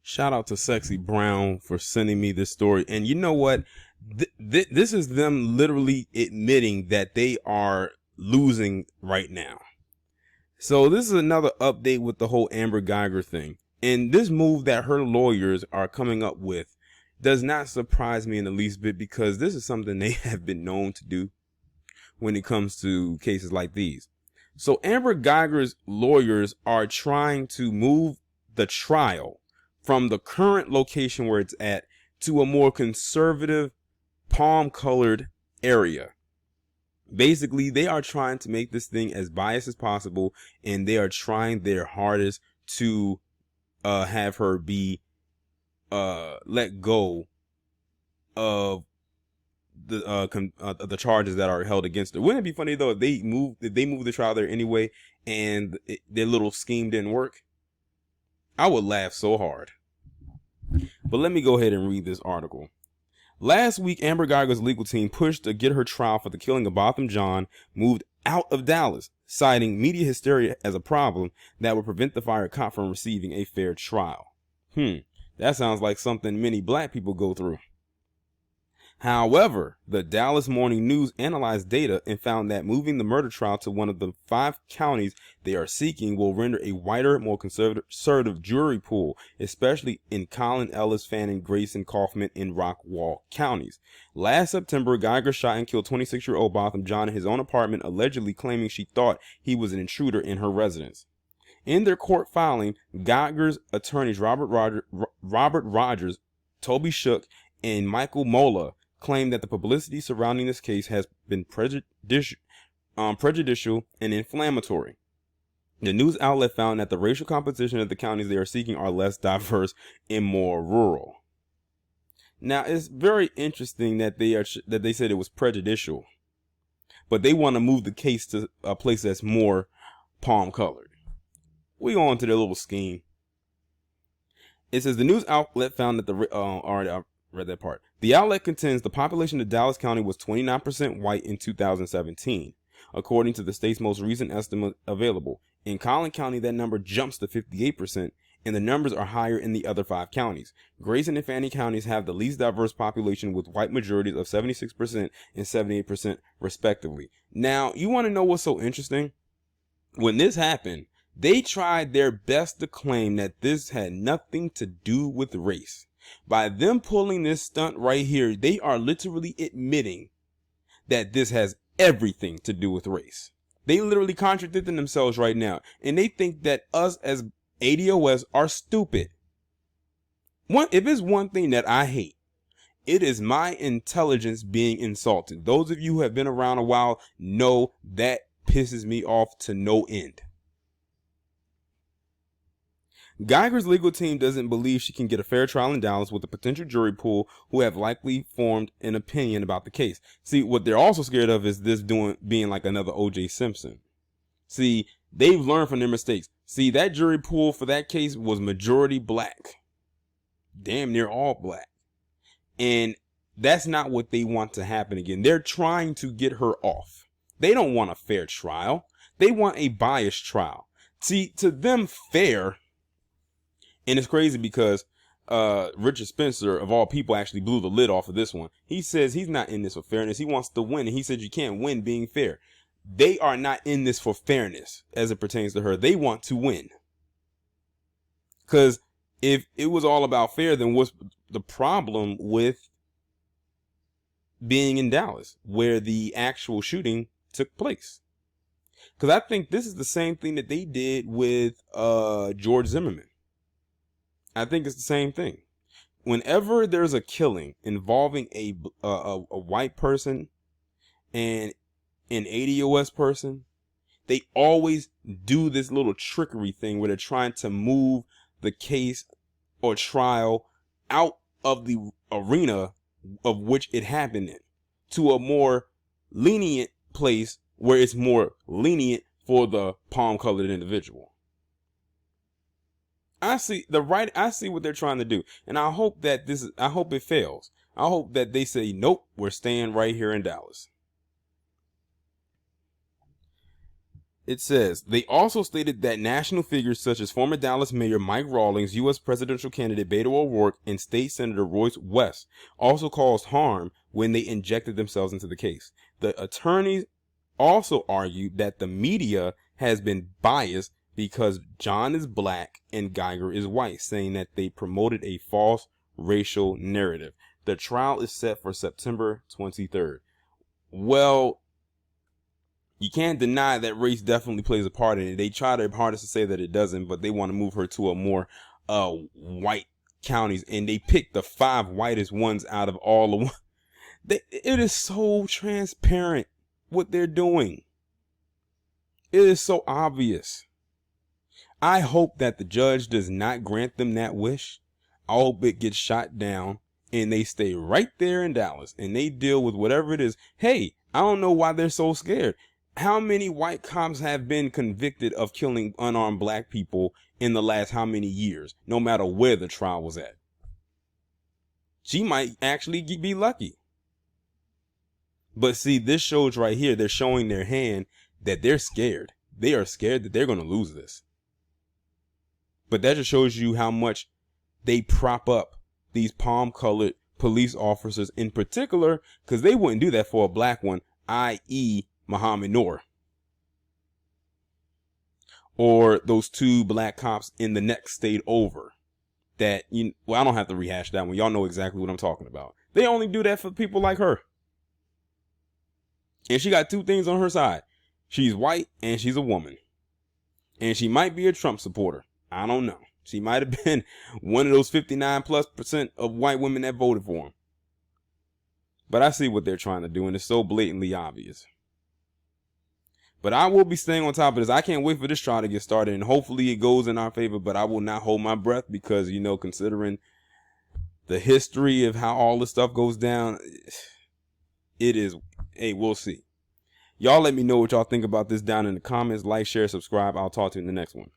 Shout out to Sexy Brown for sending me this story. And you know what? This is them literally admitting that they are losing right now. So this is another update with the whole Amber Guyger thing. And this move that her lawyers are coming up with does not surprise me in the least bit, because this is something they have been known to do when it comes to cases like these. So Amber Guyger's lawyers are trying to move the trial from the current location where it's at to a more conservative, palm-colored area. Basically, they are trying to make this thing as biased as possible, and they are trying their hardest to have her be let go of the charges that are held against her. Wouldn't it be funny though if they move the trial there anyway, and their little scheme didn't work? I would laugh so hard. But let me go ahead and read this article. Last week, Amber Guyger's legal team pushed to get her trial for the killing of Botham Jean moved out of Dallas, citing media hysteria as a problem that would prevent the fired cop from receiving a fair trial. That sounds like something many black people go through. However, the Dallas Morning News analyzed data and found that moving the murder trial to one of the 5 counties they are seeking will render a wider, more conservative jury pool, especially in Collin, Ellis, Fannin, Grayson, Kaufman, and Rockwall counties. Last September, Guyger shot and killed 26-year-old Botham Jean in his own apartment, allegedly claiming she thought he was an intruder in her residence. In their court filing, Guyger's attorneys Robert Rogers, Toby Shook, and Michael Mola claimed that the publicity surrounding this case has been prejudicial and inflammatory. The news outlet found that the racial composition of the counties they are seeking are less diverse and more rural. Now, it's very interesting that they said it was prejudicial, but they want to move the case to a place that's more palm colored. We go on to their little scheme. It says the news outlet found that read that part. The outlet contends the population of Dallas County was 29% white in 2017, according to the state's most recent estimate available. In Collin County, that number jumps to 58%, and the numbers are higher in the other 5 counties. Grayson and Fannin counties have the least diverse population, with white majorities of 76% and 78% respectively. Now, you want to know what's so interesting? When this happened, they tried their best to claim that this had nothing to do with race. By them pulling this stunt right here, they are literally admitting that this has everything to do with race. They literally contradicting themselves right now, and they think that us as ADOS are stupid. If it's one thing that I hate, it is my intelligence being insulted. Those of you who have been around a while know that pisses me off to no end. Guyger's legal team doesn't believe she can get a fair trial in Dallas with a potential jury pool who have likely formed an opinion about the case. See, what they're also scared of is this being like another O.J. Simpson. See, they've learned from their mistakes. See, that jury pool for that case was majority black. Damn near all black. And that's not what they want to happen again. They're trying to get her off. They don't want a fair trial. They want a biased trial. See, to them, fair. And it's crazy because Richard Spencer, of all people, actually blew the lid off of this one. He says he's not in this for fairness. He wants to win. And he said you can't win being fair. They are not in this for fairness as it pertains to her. They want to win. Because if it was all about fair, then what's the problem with being in Dallas where the actual shooting took place? Because I think this is the same thing that they did with George Zimmerman. I think it's the same thing. Whenever there's a killing involving a white person and an ADOS person, they always do this little trickery thing where they're trying to move the case or trial out of the arena of which it happened in to a more lenient place where it's more lenient for the palm-colored individual. I see what they're trying to do, and I hope that I hope it fails. I hope that they say, nope, we're staying right here in Dallas. It says, they also stated that national figures such as former Dallas Mayor Mike Rawlings, U.S. presidential candidate Beto O'Rourke, and State Senator Royce West also caused harm when they injected themselves into the case. The attorneys also argued that the media has been biased because John is black and Guyger is white, saying that they promoted a false racial narrative. The trial is set for September 23rd. Well, you can't deny that race definitely plays a part in it. They try their hardest to say that it doesn't, but they want to move her to a more white counties, and they picked the 5 whitest ones out of all of them. It is so transparent what they're doing. It is so obvious. I hope that the judge does not grant them that wish. I hope it gets shot down and they stay right there in Dallas and they deal with whatever it is. Hey, I don't know why they're so scared. How many white cops have been convicted of killing unarmed black people in the last how many years, no matter where the trial was at? She might actually be lucky. But see, this shows right here, they're showing their hand that they're scared. They are scared that they're going to lose this. But that just shows you how much they prop up these palm-colored police officers in particular, because they wouldn't do that for a black one, i.e. Muhammad Noor. Or those 2 black cops in the next state over. That, well, I don't have to rehash that one. Y'all know exactly what I'm talking about. They only do that for people like her. And she got 2 things on her side. She's white and she's a woman. And she might be a Trump supporter. I don't know. She might have been one of those 59+% of white women that voted for him. But I see what they're trying to do, and it's so blatantly obvious. But I will be staying on top of this. I can't wait for this trial to get started, and hopefully it goes in our favor, but I will not hold my breath because, considering the history of how all this stuff goes down, it is, hey, we'll see. Y'all let me know what y'all think about this down in the comments. Like, share, subscribe. I'll talk to you in the next one.